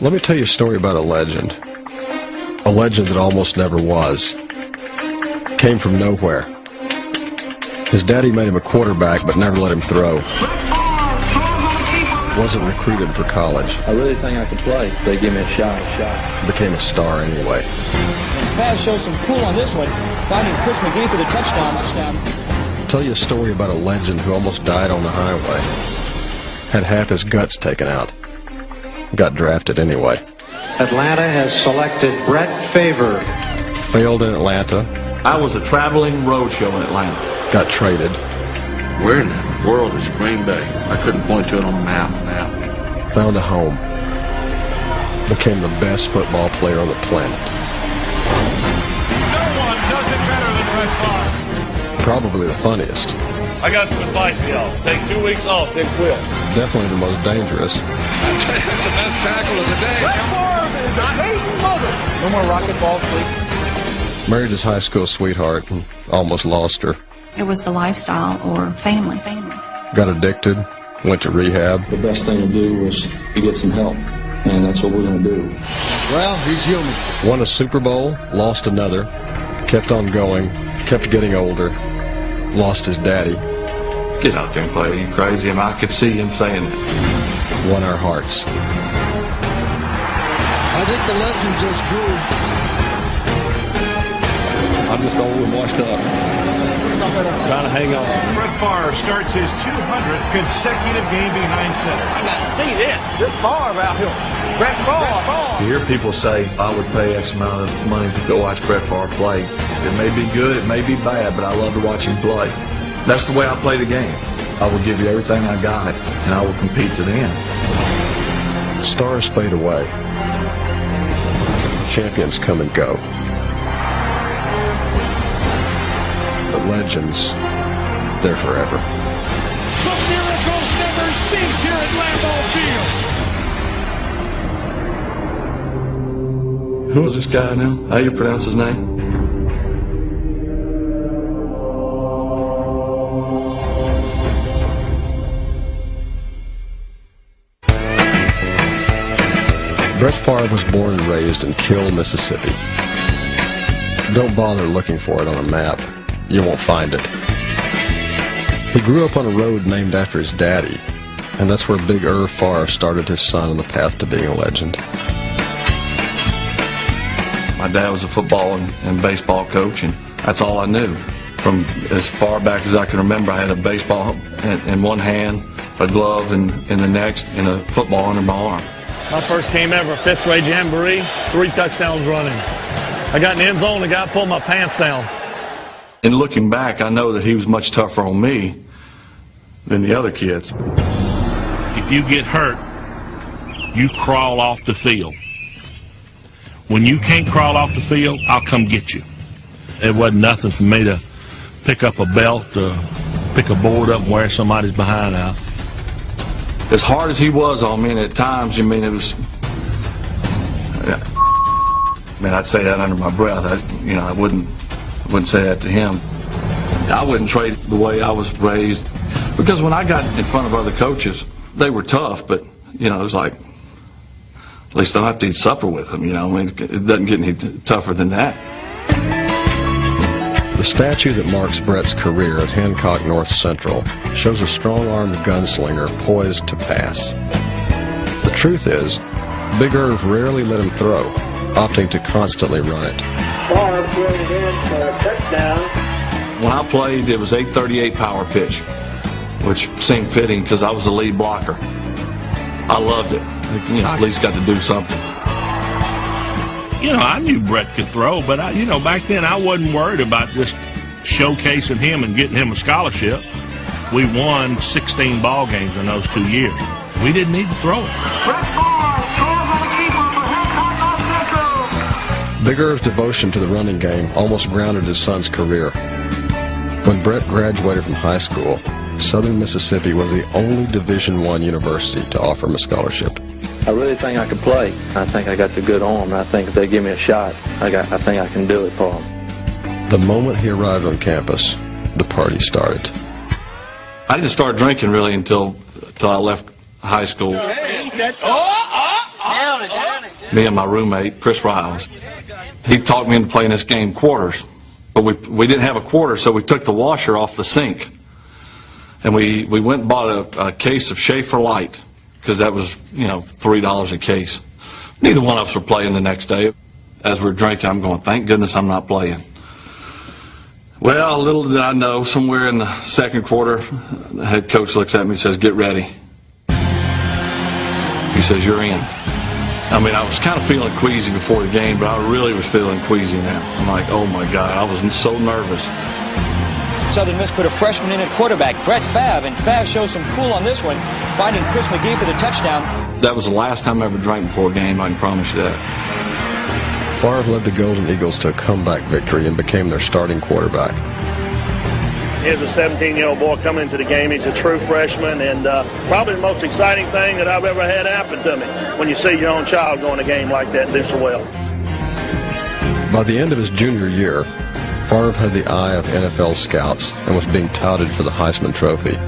Let me tell you a story about a legend that almost never was. Came from nowhere. His daddy made him a quarterback but never let him throw. Wasn't recruited for college. I really think I could play. They give me a shot. Became a star anyway. Favre shows some cool on this one, finding Chris McGee for the touchdown. I'll tell you a story about a legend who almost died on the highway. Had half his guts taken out. Got drafted anyway. Atlanta has selected Brett Favre. Failed in Atlanta. I was a traveling roadshow in Atlanta. Got traded. Where in the world is Green Bay? I couldn't point to it on the map. Found a home. Became the best football player on the planet. No one does it better than Brett Favre. Probably the funniest. I got some advice for y'all. Take 2 weeks off, then quit. Definitely the most dangerous. That's the best tackle of the day. Brett Favre is a hating mother. No more rocket balls, please. Married his high school sweetheart and almost lost her. It was the lifestyle or family. Got addicted, went to rehab. The best thing to do was to get some help, and that's what we're going to do. Well, he's human. Won a Super Bowl, lost another, kept on going, kept getting older, lost his daddy. Get out there and play. Are you crazy? I could see him saying that. Won our hearts. I think the legend just grew. I'm just old and washed up. Trying to hang on. Brett Favre starts his 200th consecutive game behind center. I got to see this. This Favre out here. Brett Favre. You hear people say, I would pay X amount of money to go watch Brett Favre play. It may be good, it may be bad, but I love to watch him play. That's the way I play the game. I will give you everything I got, and I will compete to the end. Stars fade away. Champions come and go. But legends, they're forever. The miracle never ceases here at Lambeau Field. Who was this guy now? How you pronounce his name? Brett Favre was born and raised in Kill, Mississippi. Don't bother looking for it on a map. You won't find it. He grew up on a road named after his daddy, and that's where Big Favre started his son on the path to being a legend. My dad was a football and baseball coach, and that's all I knew. From as far back as I can remember, I had a baseball in one hand, a glove in the next, and a football under my arm. My first game ever, 5th grade jamboree, 3 touchdowns running. I got in the end zone, the guy pulled my pants down. And looking back, I know that he was much tougher on me than the other kids. If you get hurt, you crawl off the field. When you can't crawl off the field, I'll come get you. It wasn't nothing for me to pick up a belt, pick a board up and wear somebody's behind out. As hard as he was on me, and at times, it was, I'd say that under my breath. I wouldn't say that to him. I wouldn't trade the way I was raised, because when I got in front of other coaches, they were tough, but it was like, at least I don't have to eat supper with them. It doesn't get any tougher than that. The statue that marks Brett's career at Hancock North Central shows a strong-armed gunslinger poised to pass. The truth is, Big Irv rarely let him throw, opting to constantly run it. Favre throws it in for a touchdown. When I played, it was 838 power pitch, which seemed fitting because I was the lead blocker. I loved it. At least got to do something. I knew Brett could throw, but back then I wasn't worried about just showcasing him and getting him a scholarship. We won 16 ball games in those 2 years. We didn't need to throw it. Brett Favre throws on the keeper for Hancock North Central. Big Irv's devotion to the running game almost grounded his son's career. When Brett graduated from high school, Southern Mississippi was the only Division I university to offer him a scholarship. I really think I could play. I think I got the good arm. I think if they give me a shot, I think I can do it for them. The moment he arrived on campus, the party started. I didn't start drinking really until I left high school. Hey, Me and my roommate, Chris Riles, he talked me into playing this game quarters. But we didn't have a quarter, so we took the washer off the sink. And we went and bought a case of Schaefer Light, because that was, $3 a case. Neither one of us were playing the next day. As we're drinking, I'm going, thank goodness I'm not playing. Well, little did I know, somewhere in the second quarter, the head coach looks at me and says, get ready. He says, you're in. I mean, I was kind of feeling queasy before the game, but I really was feeling queasy now. I'm like, oh my God, I was so nervous. Southern Miss put a freshman in at quarterback, Brett Favre, and Favre shows some cool on this one, finding Chris McGee for the touchdown. That was the last time I ever drank before a game, I can promise you that. Favre led the Golden Eagles to a comeback victory and became their starting quarterback. Here's a 17-year-old boy coming into the game. He's a true freshman, and probably the most exciting thing that I've ever had happen to me when you see your own child go in a game like that and do so well. By the end of his junior year, Favre had the eye of NFL scouts and was being touted for the Heisman Trophy.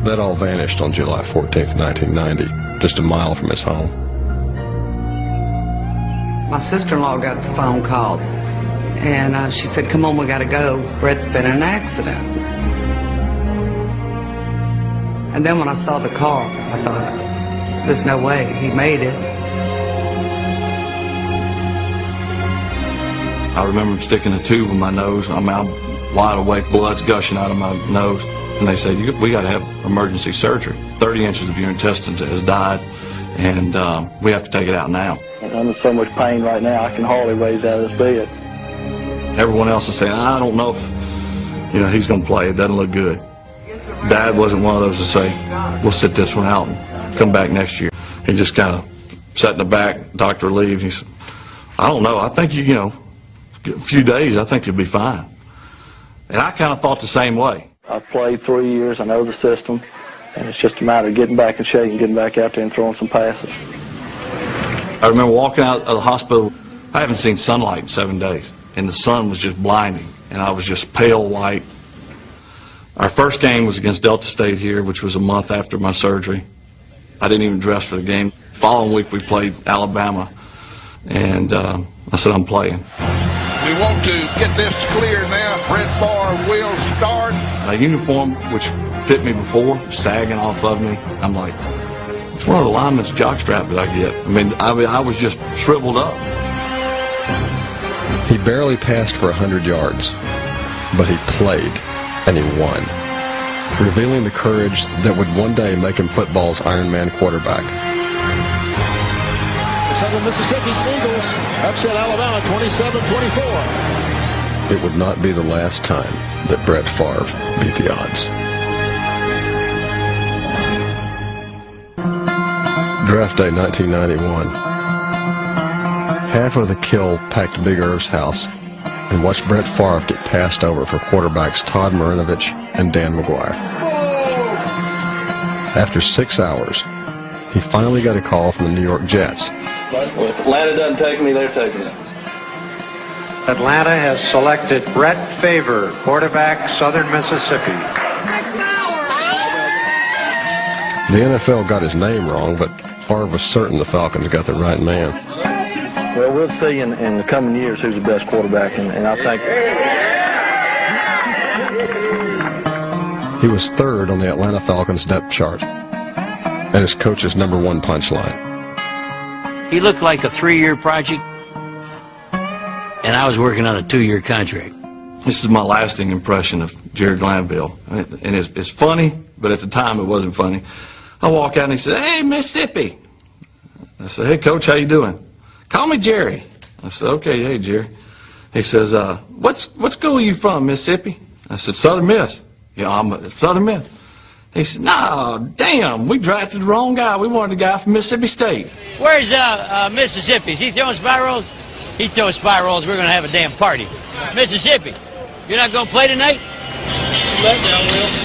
That all vanished on July 14th, 1990, just a mile from his home. My sister-in-law got the phone call, and she said, come on, we gotta go. Brett's been in an accident. And then when I saw the car, I thought, there's no way he made it. I remember sticking a tube in my nose. I'm out wide awake, blood's gushing out of my nose. And they said, we got to have emergency surgery. 30 inches of your intestines has died, and we have to take it out now. I'm in so much pain right now, I can hardly raise out of this bed. Everyone else is saying, I don't know if he's going to play. It doesn't look good. Dad wasn't one of those to say, we'll sit this one out and come back next year. He just kind of sat in the back, doctor leaves. He said, I don't know. I think a few days, I think you'll be fine. And I kind of thought the same way. I've played 3 years, I know the system, and it's just a matter of getting back in shape and getting back out there and throwing some passes. I remember walking out of the hospital. I haven't seen sunlight in 7 days, and the sun was just blinding, and I was just pale white. Our first game was against Delta State here, which was a month after my surgery. I didn't even dress for the game. The following week we played Alabama, and I said, I'm playing. We want to get this clear now. Brett Favre will start. My uniform, which fit me before, sagging off of me. I'm like, it's one of the lineman's jockstrap that I get. I was just shriveled up. He barely passed for 100 yards, but he played, and he won, revealing the courage that would one day make him football's Iron Man quarterback. Southern Mississippi Eagles upset Alabama 27-24. It would not be the last time that Brett Favre beat the odds. Draft day 1991. Half of the kill packed Big Irv's house and watched Brett Favre get passed over for quarterbacks Todd Marinovich and Dan McGuire. After 6 hours, he finally got a call from the New York Jets. Well, if Atlanta doesn't take me, they're taking it. Atlanta has selected Brett Favre, quarterback, Southern Mississippi. The NFL got his name wrong, but Favre was certain the Falcons got the right man. Well, we'll see in the coming years who's the best quarterback, and I think he was third on the Atlanta Falcons depth chart and his coach's #1 punchline. He looked like a 3-year project, and I was working on a 2-year contract. This is my lasting impression of Jerry Glanville. And it's funny, but at the time it wasn't funny. I walk out and he said, hey, Mississippi. I said, hey, Coach, how you doing? Call me Jerry. I said, okay, hey, Jerry. He says, what school are you from, Mississippi? I said, Southern Miss. Yeah, I'm a Southern Miss. He said, no, damn, we drafted the wrong guy. We wanted a guy from Mississippi State. Where's Mississippi? Is he throwing spirals? He throws spirals. We're going to have a damn party. Mississippi, you're not going to play tonight?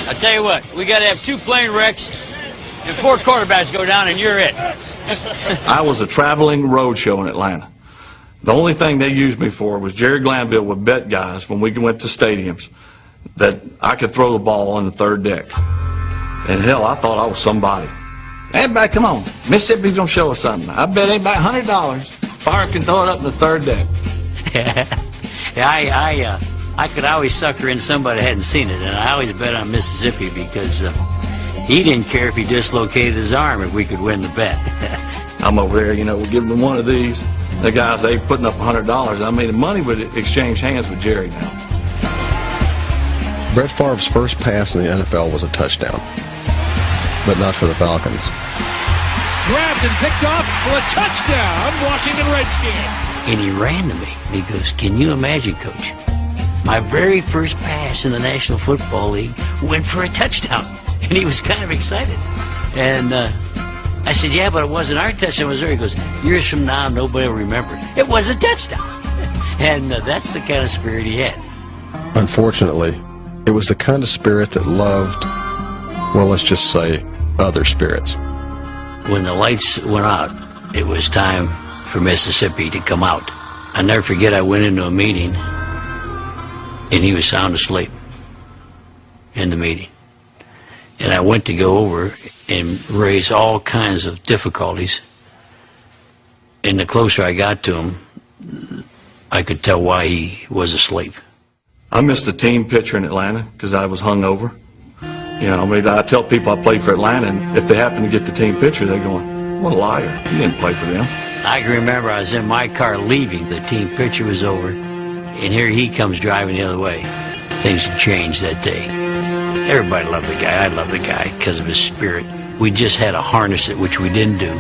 I tell you what, we got to have 2 plane wrecks and 4 quarterbacks go down, and you're it. I was a traveling roadshow in Atlanta. The only thing they used me for was Jerry Glanville would bet guys when we went to stadiums that I could throw the ball on the 3rd deck. And hell, I thought I was somebody. Everybody, come on. Mississippi's going to show us something. I bet anybody $100. Favre can throw it up in the third deck. Yeah, I could always sucker in somebody that hadn't seen it, and I always bet on Mississippi because he didn't care if he dislocated his arm if we could win the bet. I'm over there, we're giving them one of these. The guys, they putting up $100. I mean, the money would exchange hands with Jerry now. Brett Favre's first pass in the NFL was a touchdown, but not for the Falcons. Grabbed and picked off for a touchdown, Washington Redskins. And he ran to me, and he goes, "Can you imagine, Coach? My very first pass in the National Football League went for a touchdown." And he was kind of excited. And I said, "Yeah, but it wasn't our touchdown, was there?" He goes, "Years from now, nobody will remember. It was a touchdown." And that's the kind of spirit he had. Unfortunately, it was the kind of spirit that loved, well, let's just say, other spirits. When the lights went out, it was time for Mississippi to come out. I'll never forget, I went into a meeting, and he was sound asleep in the meeting. And I went to go over and raise all kinds of difficulties. And the closer I got to him, I could tell why he was asleep. I missed the team picture in Atlanta because I was hungover. I tell people I played for Atlanta, and if they happen to get the team picture, they're going, "What a liar. You didn't play for them." I can remember I was in my car leaving. The team picture was over, and here he comes driving the other way. Things changed that day. Everybody loved the guy. I loved the guy because of his spirit. We just had to harness it, which we didn't do.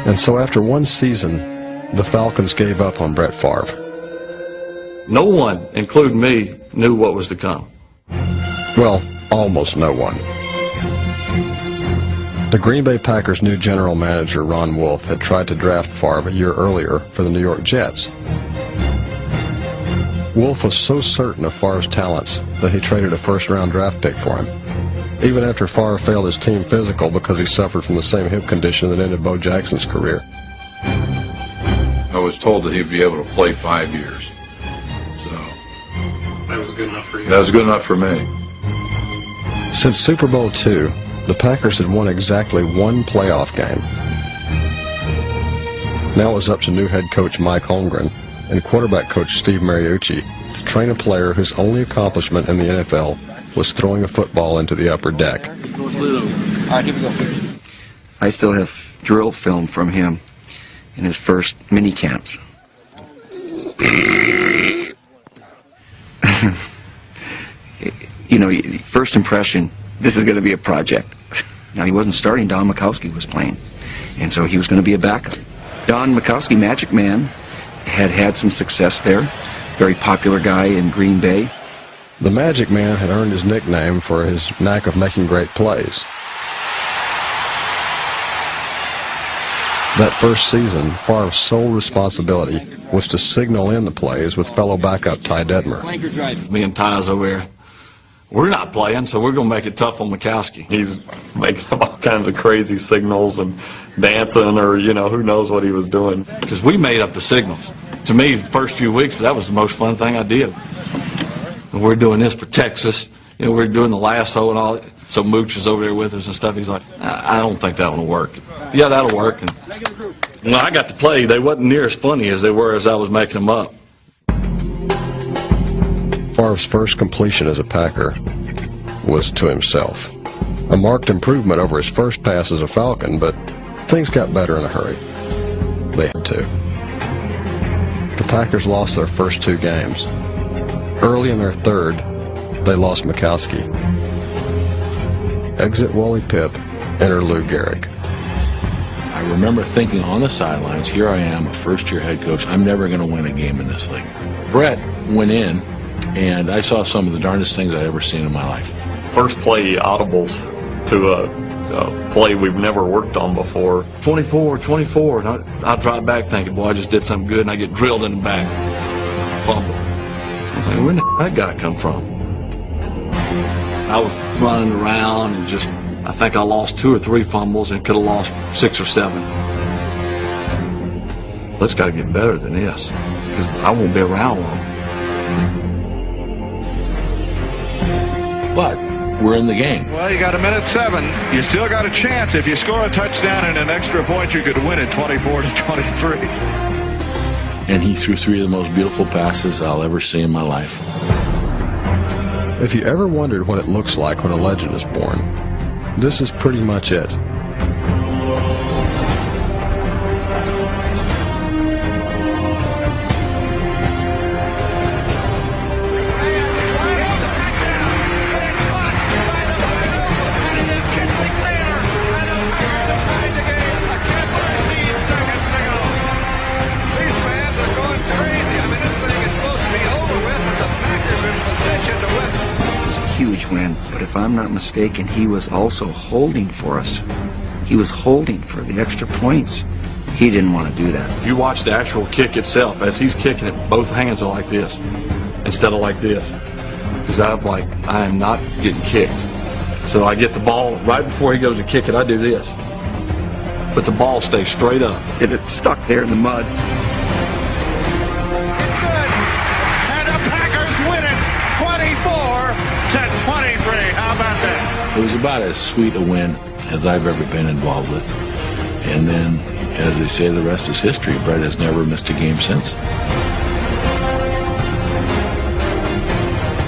And so after one season, the Falcons gave up on Brett Favre. No one, including me, knew what was to come. Well, almost no one. The Green Bay Packers' new general manager, Ron Wolf, had tried to draft Favre a year earlier for the New York Jets. Wolf was so certain of Favre's talents that he traded a first-round draft pick for him, even after Favre failed his team physical because he suffered from the same hip condition that ended Bo Jackson's career. I was told that he'd be able to play 5 years. So that was good enough for you? That was good enough for me. Since Super Bowl II, the Packers had won exactly one playoff game. Now it was up to new head coach Mike Holmgren and quarterback coach Steve Mariucci to train a player whose only accomplishment in the NFL was throwing a football into the upper deck. All right, here we go. I still have drill film from him in his first mini camps. First impression, this is going to be a project. Now, he wasn't starting. Don Majkowski was playing, and so he was going to be a backup. Don Majkowski, Magic Man, had some success there. Very popular guy in Green Bay. The Magic Man had earned his nickname for his knack of making great plays. That first season, Favre's sole responsibility was to signal in the plays with fellow backup Ty Detmer. Me and Ty's over there. We're not playing, so we're going to make it tough on Majkowski. He's making up all kinds of crazy signals and dancing or, who knows what he was doing. Because we made up the signals. To me, the first few weeks, that was the most fun thing I did. And we're doing this for Texas. We're doing the lasso and all. So Mooch is over there with us and stuff. He's like, I don't think that will work. Yeah, that'll work. And when I got to play, they wasn't near as funny as they were as I was making them up. Favre's first completion as a Packer was to himself. A marked improvement over his first pass as a Falcon, but things got better in a hurry. They had to. The Packers lost their first 2 games. Early in their third, they lost Majkowski. Exit Wally Pipp, enter Lou Gehrig. I remember thinking on the sidelines, here I am, a first-year head coach. I'm never going to win a game in this league. Brett went in, and I saw some of the darndest things I'd ever seen in my life. First play audibles to a play we've never worked on before. 24, 24. And I drive back thinking, boy, I just did something good, and I get drilled in the back. Fumble. I was like, where the hell did that guy come from? I was running around and just, I think I lost 2 or 3 fumbles and could have lost 6 or 7. Let's got to get better than this, because I won't be around long. But we're in the game. Well, you got a minute 7. You still got a chance. If you score a touchdown and an extra point, you could win it 24-23. And he threw 3 of the most beautiful passes I'll ever see in my life. If you ever wondered what it looks like when a legend is born, this is pretty much it. Huge win, but if I'm not mistaken, he was also holding for us. He was holding for the extra points. He didn't want to do that. If you watch the actual kick itself, as he's kicking it, both hands are like this instead of like this. Because I'm like, I am not getting kicked. So I get the ball right before he goes to kick it, I do this. But the ball stays straight up. It's stuck there in the mud. It was about as sweet a win as I've ever been involved with. And then, as they say, the rest is history. Brett has never missed a game since.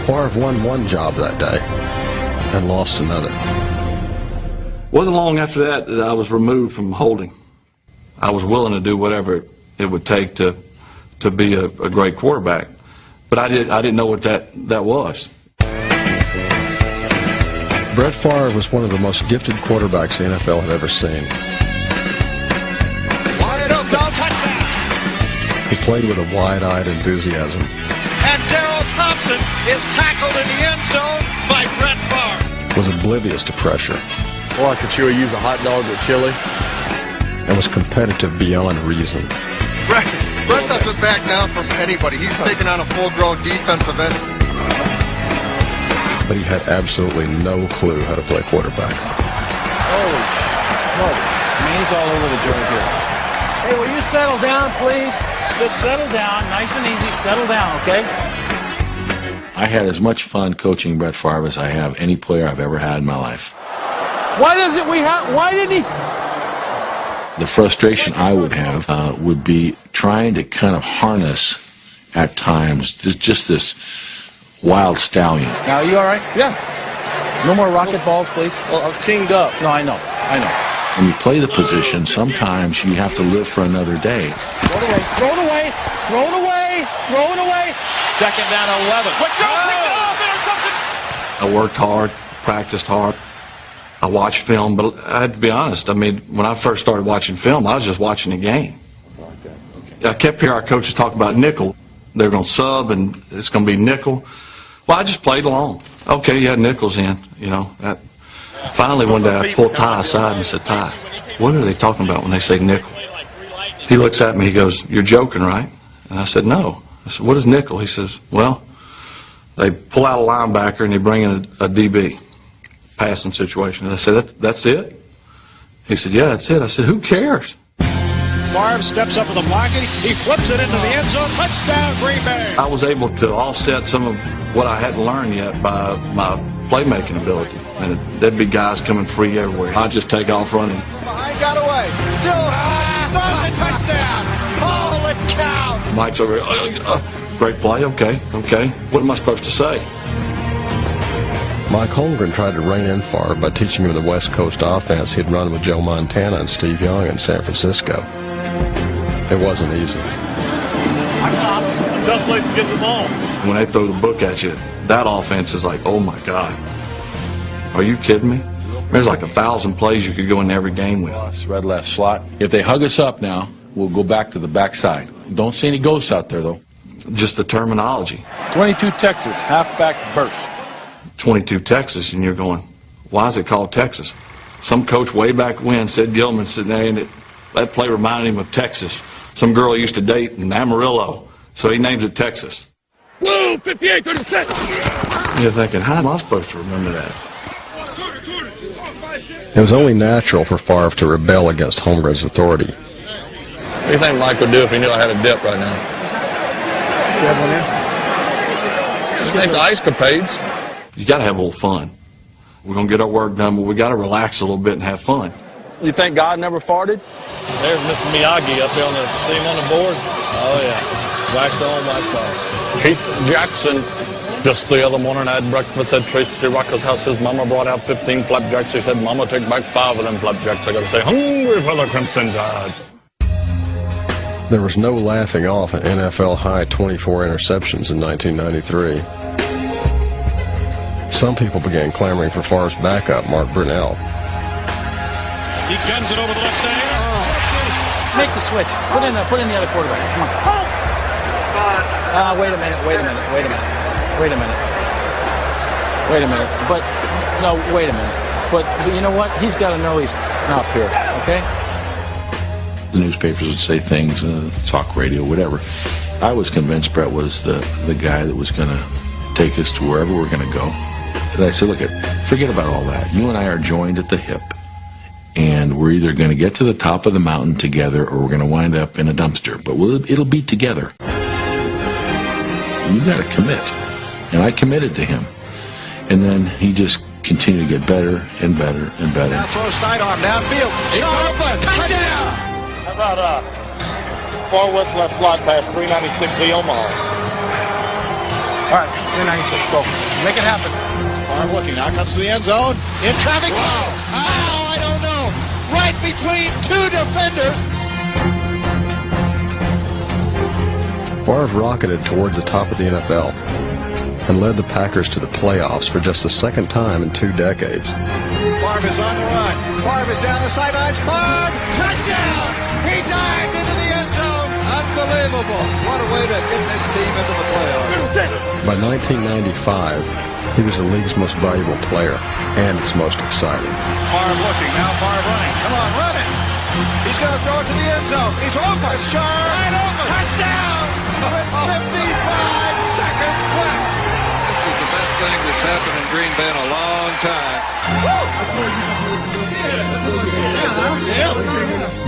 Favre won one job that day and lost another. Wasn't long after that that I was removed from holding. I was willing to do whatever it would take to be a great quarterback. But I didn't know what that was. Brett Favre was one of the most gifted quarterbacks the NFL had ever seen. Wide open, touchdown. He played with a wide-eyed enthusiasm. And Darrell Thompson is tackled in the end zone by Brett Favre. Was oblivious to pressure. Well, I could sure use a hot dog with chili. And was competitive beyond reason. Brett doesn't back down from anybody. He's taking on a full-grown defensive end. But he had absolutely no clue how to play quarterback. Holy smoke. He's all over the joint here. Hey, will you settle down, please? Just settle down, nice and easy. Settle down, okay? I had as much fun coaching Brett Favre as I have any player I've ever had in my life. Why didn't he? The frustration I would have would be trying to kind of harness at times just this wild stallion. Now, are you all right? Yeah. No more rocket balls, please. Well, I was teamed up. No, I know. When you play the position, sometimes you have to live for another day. Throw it away. Throw it away. Throw it away. Throw it away. Second down 11. Quick throw, pick it off, interception. I worked hard, practiced hard. I watched film, but I had to be honest. I mean, when I first started watching film, I was just watching the game. I kept hearing our coaches talk about nickel. They're going to sub, and it's going to be nickel. Well, I just played along. Okay, you had nickels in, you know. Finally, one day I pulled Ty aside and said, Ty, what are they talking about when they say nickel? He looks at me, he goes, you're joking, right? And I said, no. I said, what is nickel? He says, well, they pull out a linebacker and they bring in a DB, passing situation. And I said, that's it? He said, yeah, that's it. I said, who cares? Favre steps up in the pocket. He flips it into the end zone. Touchdown, Green Bay. I was able to offset some of what I hadn't learned yet by my playmaking ability. And there'd be guys coming free everywhere. I'd just take off running. Behind, got away. Still, touchdown. Holy cow. Mike's over here. Great play. Okay. What am I supposed to say? Mike Holmgren tried to rein in Favre by teaching him the West Coast offense he'd run with Joe Montana and Steve Young in San Francisco. It wasn't easy. It's a tough place to get the ball. When they throw the book at you, that offense is like, oh my God. Are you kidding me? There's like 1,000 plays you could go in every game with. Red left slot. If they hug us up now, we'll go back to the backside. Don't see any ghosts out there, though. Just the terminology. 22 Texas, halfback burst. 22 Texas, and you're going, why is it called Texas? Some coach way back when, Sid Gilman, said, that play reminded him of Texas. Some girl he used to date in Amarillo, so he names it Texas. Blue, 58, 36. You're thinking, how am I supposed to remember that? It was only natural for Favre to rebel against Holmgren's authority. What do you think Mike would do if he knew I had a dip right now? You have one here? His name's Ice Capades. You got to have a little fun. We're going to get our work done, but we got to relax a little bit and have fun. You think God never farted? There's Mr. Miyagi up there on the thing on the board. Oh, yeah. Wax on, wax off. Keith Jackson. Just the other morning I had breakfast at Tracy Rocker's house. His mama brought out 15 flapjacks. He said, Mama, take back 5 of them flapjacks. I got to stay hungry for the Crimson Tide. There was no laughing off an NFL high 24 interceptions in 1993. Some people began clamoring for Favre's backup, Mark Brunell. He guns it over the left side. Make the switch. Put in the other quarterback. Come on. Wait a minute. But you know what? He's got to know he's up here, okay? The newspapers would say things, talk radio, whatever. I was convinced Brett was the guy that was going to take us to wherever we're going to go. And I said, look, forget about all that. You and I are joined at the hip. And we're either going to get to the top of the mountain together or we're going to wind up in a dumpster. But it'll be together. You got to commit. And I committed to him. And then he just continued to get better and better and better. Now throw sidearm downfield. Open. Touchdown. How about far west left slot pass 396 to Omaha? All right, 396. Go. Make it happen. Favre looking. Now comes to the end zone. In traffic. I don't know. Right between 2 defenders. Favre rocketed toward the top of the NFL and led the Packers to the playoffs for just the second time in 2 decades. Favre is on the run. Favre is down the sidelines. Favre, touchdown! He dived into the end zone. Unbelievable. What a way to get this team into the playoffs. By 1995, he was the league's most valuable player and its most exciting. Favre looking. Now Favre running. Come on, run it. He's going to throw it to the end zone. He's open. Right open. Touchdown! With 55 seconds left. This is the best thing that's happened in Green Bay in a long time.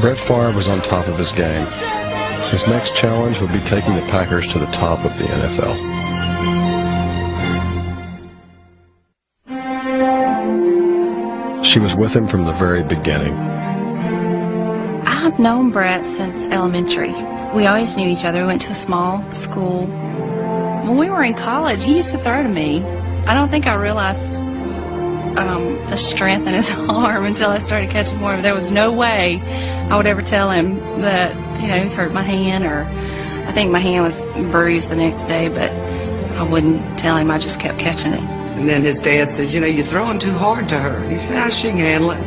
Brett Favre was on top of his game. His next challenge would be taking the Packers to the top of the NFL. She was with him from the very beginning. I've known Brett since elementary. We always knew each other. We went to a small school. When we were in college, he used to throw to me. I don't think I realized the strength in his arm until I started catching more. There was no way I would ever tell him that, he's hurt my hand, or I think my hand was bruised the next day, but I wouldn't tell him. I just kept catching it. And then his dad says, you're throwing too hard to her. He said, she can handle it.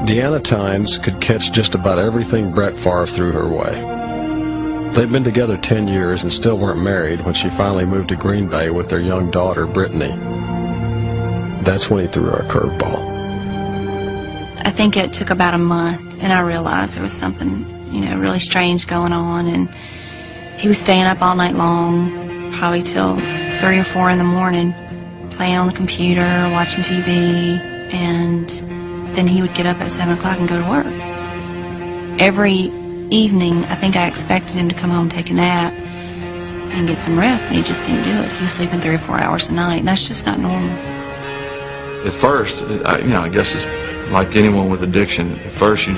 Deanna Tynes could catch just about everything Brett Favre threw her way. They'd been together 10 years and still weren't married when she finally moved to Green Bay with their young daughter, Brittany. That's when he threw her a curveball. I think it took about a month, and I realized there was something, really strange going on, and he was staying up all night long, probably till 3 or 4 in the morning, playing on the computer, watching TV, and then he would get up at 7 o'clock and go to work. Every evening, I think I expected him to come home, take a nap, and get some rest, and he just didn't do it. He was sleeping 3 or 4 hours a night, and that's just not normal. At first, I guess it's like anyone with addiction. At first, you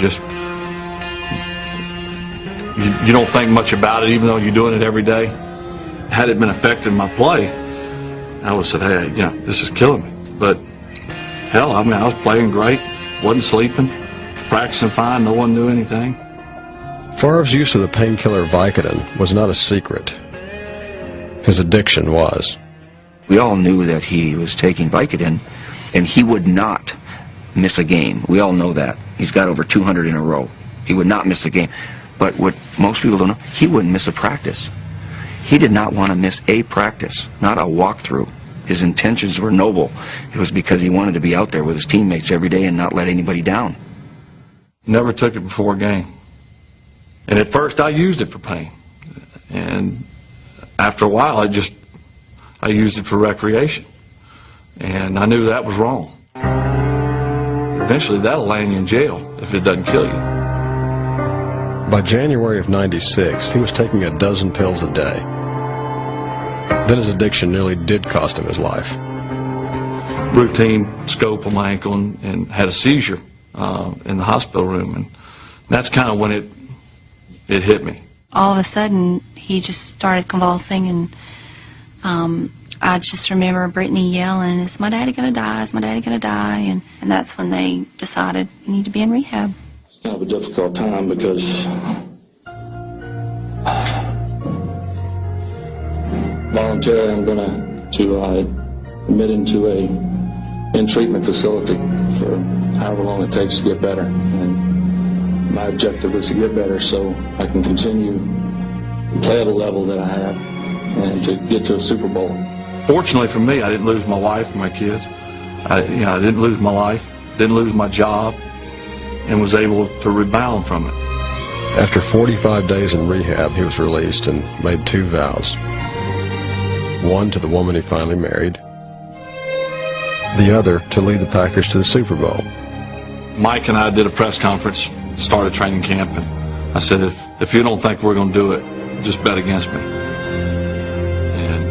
don't think much about it, even though you're doing it every day. Had it been affecting my play, I would have said, hey, this is killing me. But hell, I was playing great, wasn't sleeping, was practicing fine, no one knew anything. Favre's use of the painkiller Vicodin was not a secret. His addiction was. We all knew that he was taking Vicodin, and he would not miss a game. We all know that. He's got over 200 in a row. He would not miss a game. But what most people don't know, he wouldn't miss a practice. He did not want to miss a practice, not a walkthrough. His intentions were noble. It was because he wanted to be out there with his teammates every day and not let anybody down. Never took it before a game. And at first I used it for pain. And after a while I used it for recreation. And I knew that was wrong. Eventually that'll land you in jail if it doesn't kill you. By January of '96, he was taking a dozen pills a day. Then his addiction nearly did cost him his life. Routine scope on my ankle and had a seizure in the hospital room, and that's kind of when it hit me. All of a sudden, he just started convulsing, and I just remember Brittany yelling, "Is my daddy going to die? Is my daddy going to die?" And that's when they decided, you need to be in rehab. It's kind of a difficult time because voluntarily I'm going to admit into a in-treatment facility for however long it takes to get better. And my objective is to get better so I can continue to play at a level that I have and to get to a Super Bowl. Fortunately for me, I didn't lose my wife and my kids. I didn't lose my life, didn't lose my job, and was able to rebound from it. After 45 days in rehab, he was released and made 2 vows. One to the woman he finally married, the other to lead the Packers to the Super Bowl. Mike and I did a press conference, started training camp, and I said, if you don't think we're going to do it, just bet against me. And,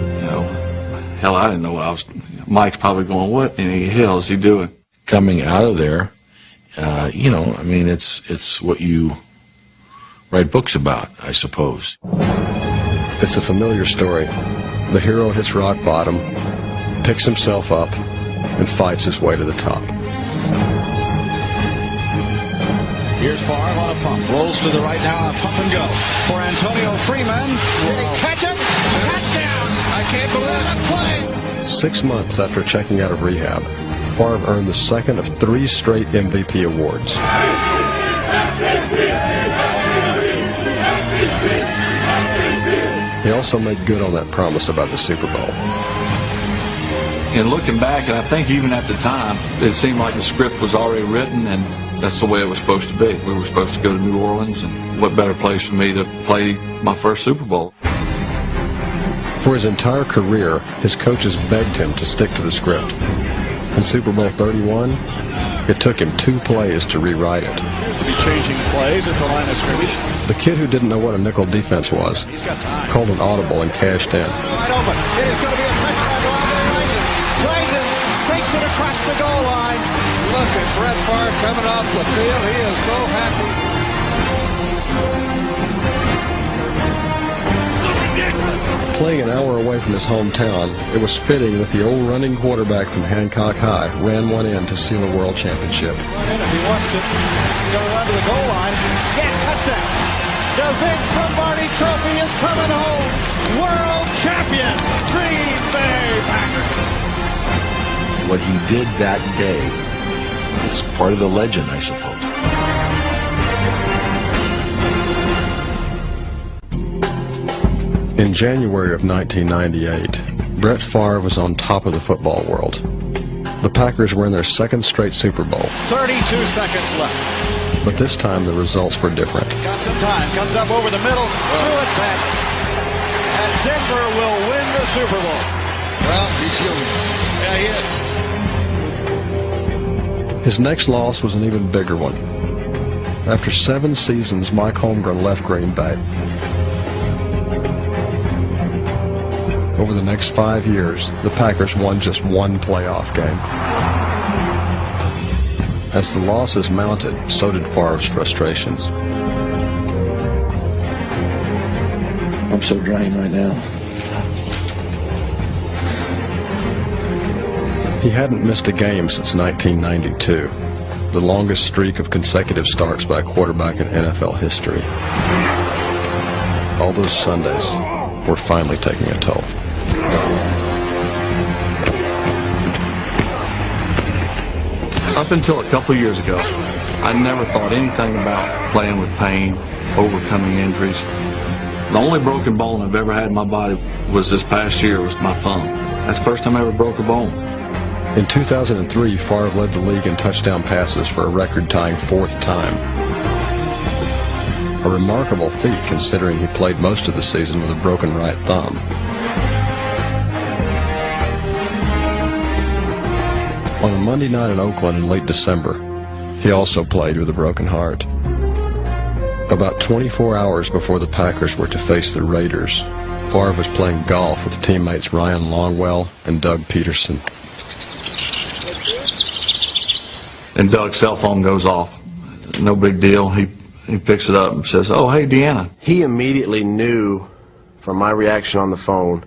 hell, I didn't know what I was. Mike's probably going, what in the hell is he doing? Coming out of there, it's what you write books about, I suppose. It's a familiar story. The hero hits rock bottom, picks himself up, and fights his way to the top. Here's Favre on a pump. Rolls to the right now. A pump and go for Antonio Freeman. Did he catch it? Touchdown! I can't believe it. Play! 6 months after checking out of rehab, Favre earned the second of 3 straight MVP awards. He also made good on that promise about the Super Bowl. And looking back, and I think even at the time, it seemed like the script was already written, and that's the way it was supposed to be. We were supposed to go to New Orleans, and what better place for me to play my first Super Bowl. For his entire career, his coaches begged him to stick to the script. In Super Bowl 31, it took him 2 plays to rewrite it. Appears to be changing plays at the line of scrimmage. The kid who didn't know what a nickel defense was called an audible and cashed in. Wide open. It is going to be a touchdown to Andre Rison. Rison fakes it across the goal line. Look at Brett Favre coming off the field. He is so happy. Playing an hour away from his hometown, it was fitting that the old running quarterback from Hancock High ran one in to seal a world championship. If he wants to, he's going to run to the goal line. Yes, touchdown. The big Lombardi Trophy is coming home. World champion, Green Bay Packers. What he did that day is part of the legend, I suppose. In January of 1998, Brett Favre was on top of the football world. The Packers were in their 2nd straight Super Bowl. 32 seconds left. But this time the results were different. Got some time. Comes up over the middle. Threw it back. And Denver will win the Super Bowl. Well, he's human. Yeah, he is. His next loss was an even bigger one. After 7 seasons, Mike Holmgren left Green Bay. Over the next 5 years, the Packers won just 1 playoff game. As the losses mounted, so did Favre's frustrations. I'm so drained right now. He hadn't missed a game since 1992, the longest streak of consecutive starts by a quarterback in NFL history. All those Sundays were finally taking a toll. Up until a couple years ago, I never thought anything about playing with pain, overcoming injuries. The only broken bone I've ever had in my body was this past year, was my thumb. That's the first time I ever broke a bone. In 2003, Favre led the league in touchdown passes for a record-tying 4th time. A remarkable feat considering he played most of the season with a broken right thumb. On a Monday night in Oakland in late December, he also played with a broken heart. About 24 hours before the Packers were to face the Raiders, Favre was playing golf with teammates Ryan Longwell and Doug Peterson. And Doug's cell phone goes off. No big deal. He picks it up and says, "Oh, hey, Deanna." He immediately knew from my reaction on the phone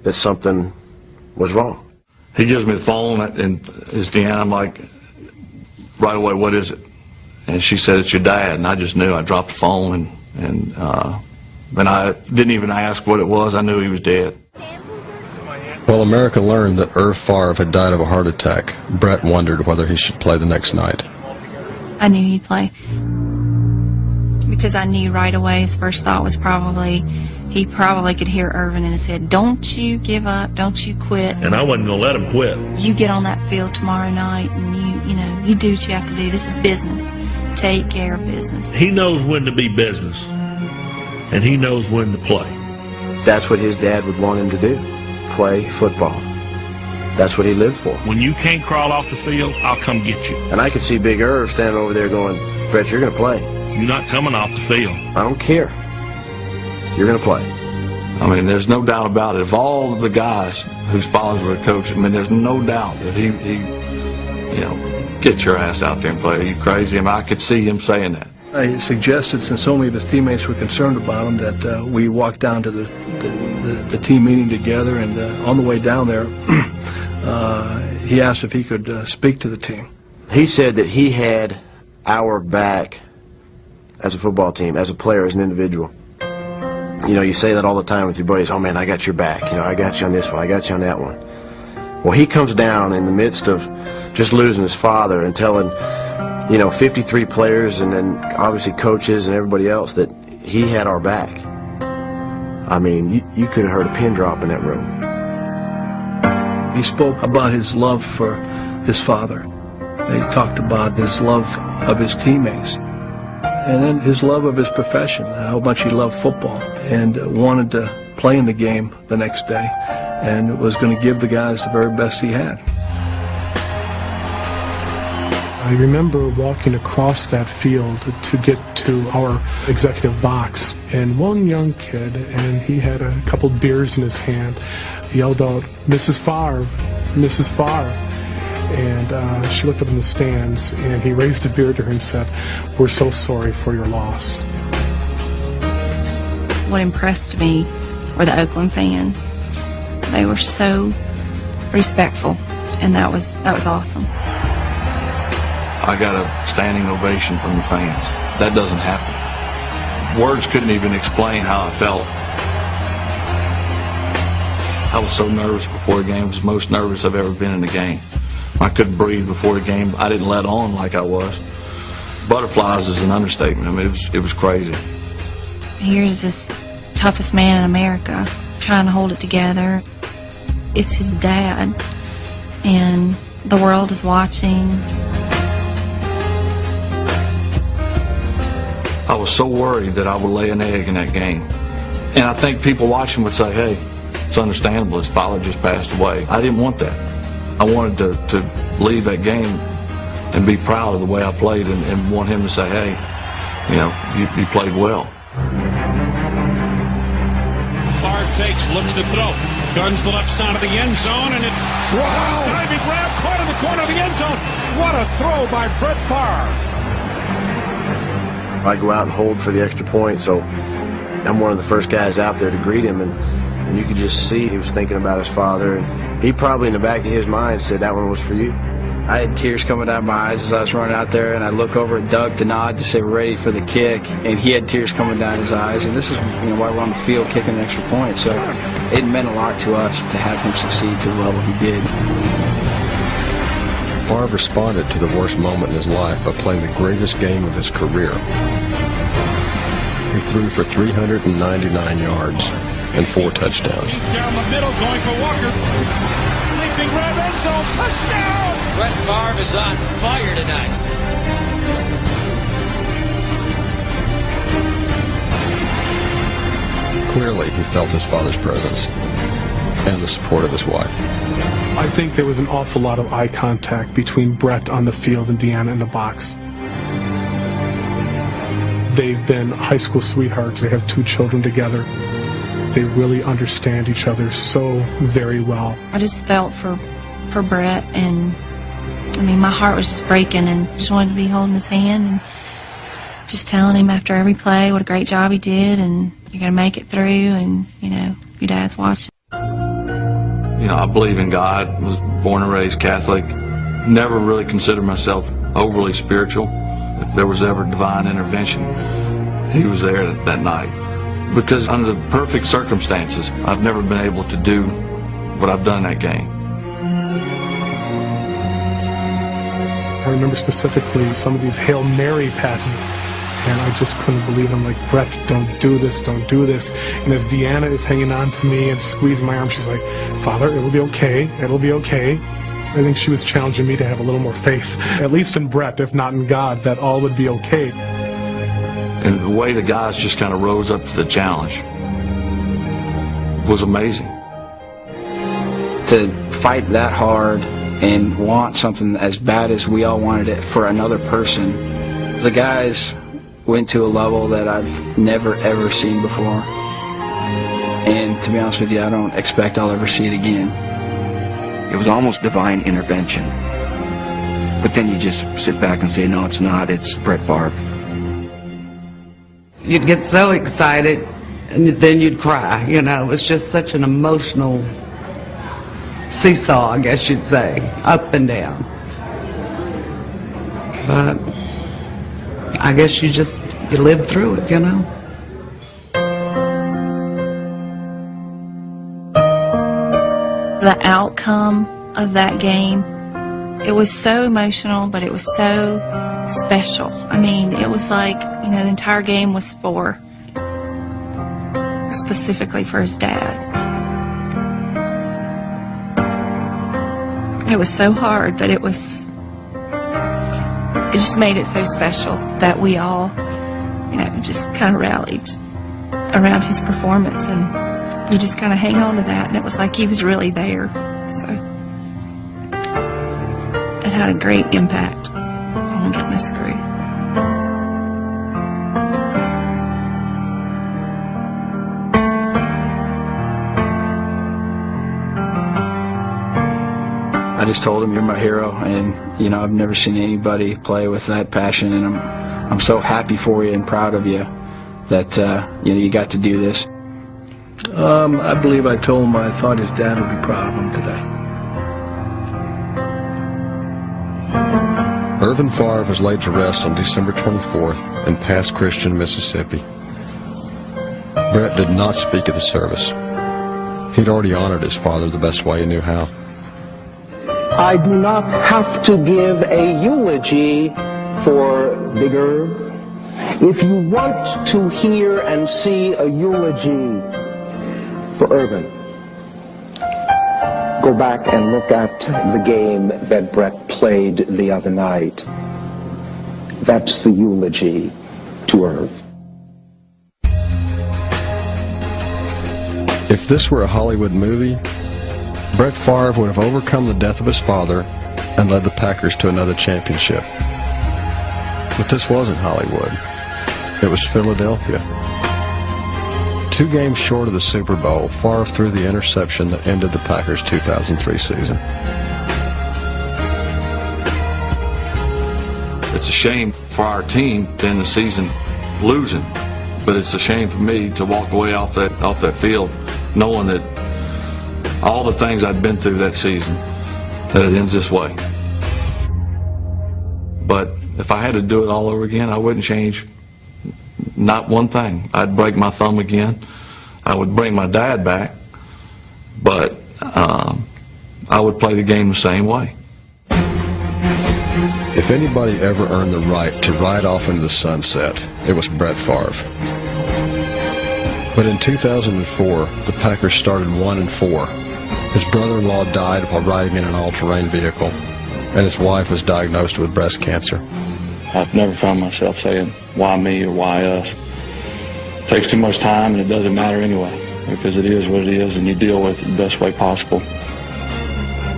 that something was wrong. He gives me the phone, and it's Deanna. I'm like, right away, "What is it?" And she said, "It's your dad." And I just knew. I dropped the phone, and I didn't even ask what it was. I knew he was dead. While America learned that Irv Favre had died of a heart attack, Brett wondered whether he should play the next night. I knew he'd play. Because I knew right away his first thought was he probably could hear Irvin in his head, "Don't you give up, don't you quit." And I wasn't going to let him quit. You get on that field tomorrow night and you do what you have to do. This is business. Take care of business. He knows when to be business, and he knows when to play. That's what his dad would want him to do, play football. That's what he lived for. When you can't crawl off the field, I'll come get you. And I could see Big Irv standing over there going, "Brett, you're going to play. You're not coming off the field. I don't care. You're going to play." I mean, there's no doubt about it. Of all the guys whose fathers were coaches, I mean, there's no doubt that he get your ass out there and play. Are you crazy? I mean, I could see him saying that. I suggested, since so many of his teammates were concerned about him, that we walk down to the team meeting together, and on the way down there, he asked if he could speak to the team. He said that he had our back as a football team, as a player, as an individual. You know, you say that all the time with your buddies, "Oh man, I got your back. I got you on this one, I got you on that one." Well, he comes down in the midst of just losing his father and telling 53 players and then obviously coaches and everybody else that he had our back. I mean, you could have heard a pin drop in that room. He spoke about his love for his father. He talked about his love of his teammates, and then his love of his profession, how much he loved football and wanted to play in the game the next day, and was going to give the guys the very best he had. I remember walking across that field to get to our executive box, and one young kid, and he had a couple beers in his hand, yelled out, "Mrs. Favre, Mrs. Favre." And she looked up in the stands, and he raised a beer to her and said, "We're so sorry for your loss." What impressed me were the Oakland fans. They were so respectful, and that was awesome. I got a standing ovation from the fans. That doesn't happen. Words couldn't even explain how I felt. I was so nervous before the game. I was the most nervous I've ever been in a game. I couldn't breathe before the game. I didn't let on like I was. Butterflies is an understatement. I mean, it was crazy. Here's this toughest man in America trying to hold it together. It's his dad, and the world is watching. I was so worried that I would lay an egg in that game. And I think people watching would say, "Hey, it's understandable. His father just passed away." I didn't want that. I wanted to leave that game and be proud of the way I played, and want him to say, "Hey, you played well." Favre takes, looks to throw, guns the left side of the end zone, and it's diving grab caught in the corner of the end zone. What a throw by Brett Favre. I go out and hold for the extra point, so I'm one of the first guys out there to greet him, and you could just see he was thinking about his father, and he probably in the back of his mind said, "That one was for you." I had tears coming down my eyes as I was running out there, and I look over at Doug to nod to say we're ready for the kick, and he had tears coming down his eyes, and this is why we're on the field kicking an extra point, so it meant a lot to us to have him succeed to the level he did. Favre responded to the worst moment in his life by playing the greatest game of his career. He threw for 399 yards and 4 touchdowns. Down the middle, going for Walker. Leaping grab end zone, touchdown! Brett Favre is on fire tonight. Clearly, he felt his father's presence and the support of his wife. I think there was an awful lot of eye contact between Brett on the field and Deanna in the box. They've been high school sweethearts. They have 2 children together. they really understand each other so very well. I just felt for Brett, and I mean, my heart was just breaking, and just wanted to be holding his hand and just telling him after every play what a great job he did, and you're going to make it through, and, you know, your dad's watching. You know, I believe in God, was born and raised Catholic, never really considered myself overly spiritual. If there was ever divine intervention, he was there that night. Because under the perfect circumstances, I've never been able to do what I've done in that game. I remember specifically some of these Hail Mary passes, and I just couldn't believe it. I'm like, Brett, don't do this, don't do this. And as Deanna is hanging on to me and squeezing my arm, she's like, Father, it'll be okay, it'll be okay. I think she was challenging me to have a little more faith, at least in Brett, if not in God, that all would be okay. And the way the guys just kind of rose up to the challenge was amazing. To fight that hard and want something as bad as we all wanted it for another person, the guys went to a level that I've never ever seen before. And to be honest with you, I don't expect I'll ever see it again. It was almost divine intervention. But then you just sit back and say, no, it's not, it's Brett Favre. You'd get so excited, and then you'd cry. You know, it was just such an emotional seesaw, I guess you'd say, up and down. But I guess you live through it, you know. The outcome of that game, it was so emotional, but it was so special. I mean, it was like, you know, the entire game was specifically for his dad. It was so hard, but it just made it so special that we all, you know, just kind of rallied around his performance, and you just kind of hang on to that, and it was like he was really there. So it had a great impact on getting us through. I just told him, you're my hero, and, you know, I've never seen anybody play with that passion, and I'm so happy for you and proud of you that, you know, you got to do this. I believe I told him I thought his dad would be proud of him today. Irvin Favre was laid to rest on December 24th in Pass Christian, Mississippi. Brett did not speak at the service. He'd already honored his father the best way he knew how. I do not have to give a eulogy for Big Irv. If you want to hear and see a eulogy for Irvin, go back and look at the game that Brett played the other night. That's the eulogy to Irv. If this were a Hollywood movie, Brett Favre would have overcome the death of his father and led the Packers to another championship. But this wasn't Hollywood. It was Philadelphia. 2 games short of the Super Bowl, Favre threw the interception that ended the Packers' 2003 season. It's a shame for our team to end the season losing, but it's a shame for me to walk away off that field knowing that all the things I'd been through that season, that it ends this way. But if I had to do it all over again, I wouldn't change not one thing. I'd break my thumb again. I would bring my dad back, but I would play the game the same way. If anybody ever earned the right to ride off into the sunset, it was Brett Favre. But in 2004, the Packers started 1-4. His brother-in-law died while riding in an all-terrain vehicle, and his wife was diagnosed with breast cancer. I've never found myself saying, why me or why us? It takes too much time, and it doesn't matter anyway, because it is what it is, and you deal with it the best way possible.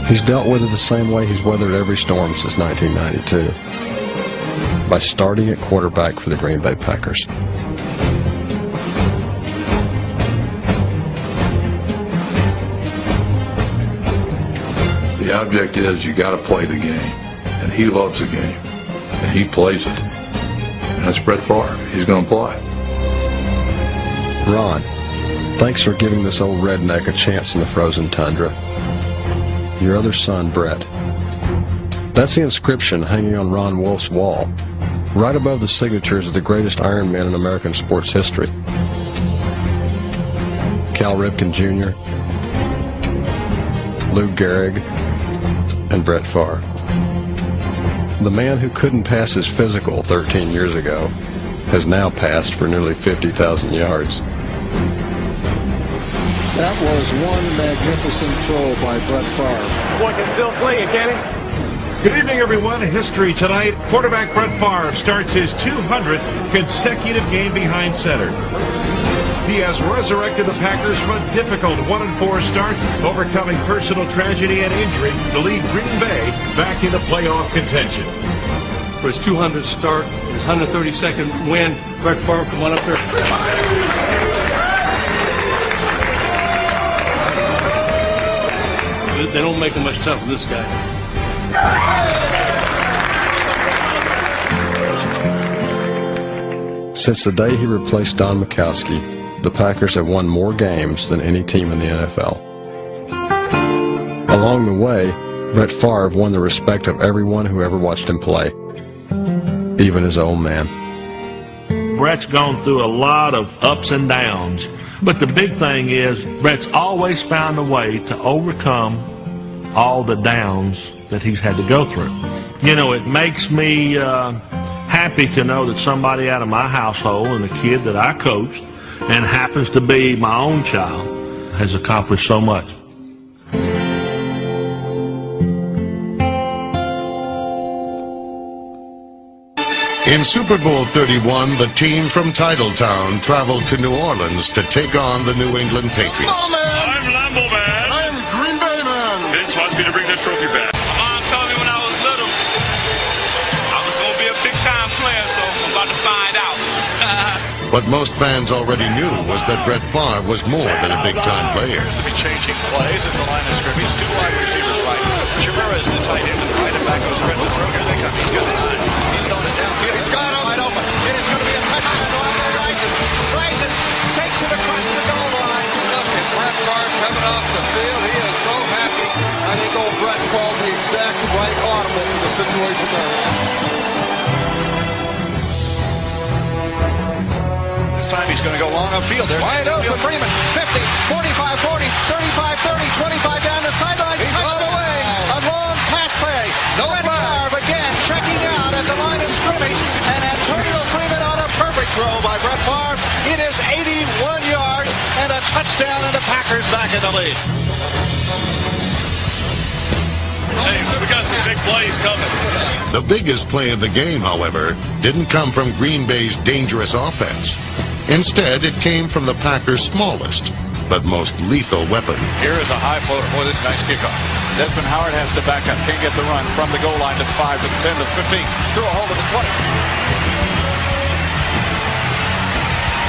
He's dealt with it the same way he's weathered every storm since 1992, by starting at quarterback for the Green Bay Packers. The object is you got to play the game, and he loves the game, and he plays it. And that's Brett Favre. He's going to play. Ron, thanks for giving this old redneck a chance in the frozen tundra. Your other son, Brett. That's the inscription hanging on Ron Wolf's wall, right above the signatures of the greatest Iron Men in American sports history. Cal Ripken Jr., Lou Gehrig, and Brett Favre. The man who couldn't pass his physical 13 years ago has now passed for nearly 50,000 yards. That was one magnificent throw by Brett Favre. Boy can still sling it, can he? Good evening, everyone. History tonight. Quarterback Brett Favre starts his 200th consecutive game behind center. He has resurrected the Packers from a difficult 1-4 start, overcoming personal tragedy and injury to lead Green Bay back into playoff contention. For his 200th start, his 132nd win, Brett Favre, come on up there. They don't make it much tougher than this guy. Since the day he replaced Don Majkowski, the Packers have won more games than any team in the NFL. Along the way, Brett Favre won the respect of everyone who ever watched him play, even his old man. Brett's gone through a lot of ups and downs, but the big thing is Brett's always found a way to overcome all the downs that he's had to go through. You know, it makes me happy to know that somebody out of my household and a kid that I coached and happens to be my own child has accomplished so much. In Super Bowl 31, the team from Titletown traveled to New Orleans to take on the New England Patriots. I'm Lambo Man. I'm Green Bay Man. Vince wants me to bring that trophy back. My mom told me when I was little I was going to be a big-time player, so I'm about to find out. What most fans already knew was that Brett Favre was more than a big-time player. To be changing plays at the line of scrimmage. Two wide receivers right. Chimera is the tight end to the right, and back goes Brett to throw. Here they come. He's got time. He's throwing it downfield. He's got him wide open. It is going to be a touchdown. Rising takes it across the goal line. Look at Brett Favre coming off the field. He is so happy. I think old Brett called the exact right audible for the situation there. This time he's going to go long upfield. There's wide open. Freeman, 50, 45, 40, 35, 30, 25 down the sideline. He's on the way. A long pass play. No Brett Favre again checking out at the line of scrimmage. And Antonio Freeman on a perfect throw by Brett Favre. It is 81 yards and a touchdown, and the Packers back in the lead. Hey, we got some big plays coming. The biggest play of the game, however, didn't come from Green Bay's dangerous offense. Instead, it came from the Packers' smallest, but most lethal weapon. Here is a high floater. Boy, this is a nice kickoff. Desmond Howard has to back up. Can't get the run from the goal line to the 5, to the 10, to the 15. Through a hole to the 20.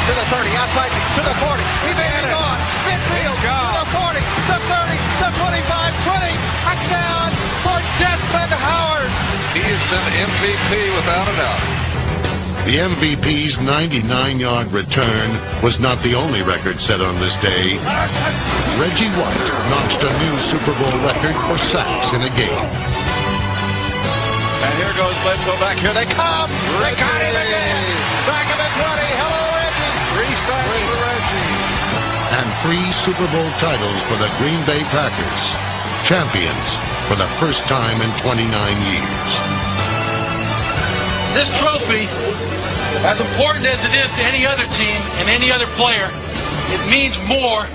To the 30, outside, to the 40. He may be gone. 50, to the 40, the 30, the 25, 20. Touchdown for Desmond Howard. He has been MVP without a doubt. The MVP's 99-yard return was not the only record set on this day. Reggie White notched a new Super Bowl record for sacks in a game. And here goes Bledsoe back. Here they come. They got him again. Back of the 20. Hello, Reggie. 3 sacks for Reggie. And 3 Super Bowl titles for the Green Bay Packers. Champions for the first time in 29 years. This trophy, as important as it is to any other team and any other player, it means more